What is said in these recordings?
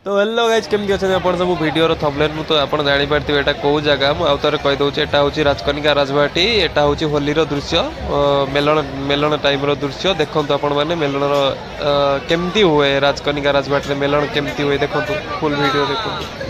तो hello guys केमती अच्छे आप सब वीडियो थंबनेल मु तो आप जापारे यहाँ कौ जगह मुझे कहीदे यहाँ हूँ राजकनिका राजभाटी यहाँ हूँ होलीर दृश्य मेलन मेलन टाइम दृश्य देखो आपण मैंने मेलन केमती हुए राजकनिका राजभाटी मेलन केमती हुए देखो फुल वीडियो देखो।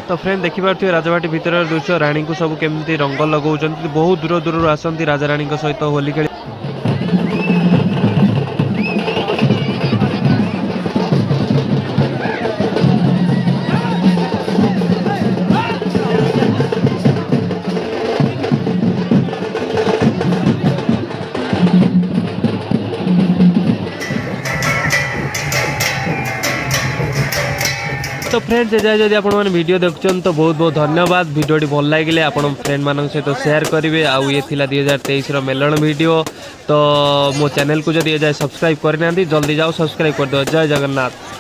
तो फ्रेंड देखिपे राजभाटी भितर दृश्य राणी को सब केमती रंग लगाउछन बहुत दूर दूर आसती राजा राणी सहित होली खेली। तो फ्रेंड्स जदि आप वीडियो देखुन तो बहुत बहुत धन्यवाद। वीडियोटी भल लगे आप फ्रेंड मान सहित शेयर करेंगे। आउ ये 2023 मेलन वीडियो तो मो चैनल को जब ये जाए सब्सक्राइब करना जल्दी जाओ सब्सक्राइब कर दो। जय जगन्नाथ।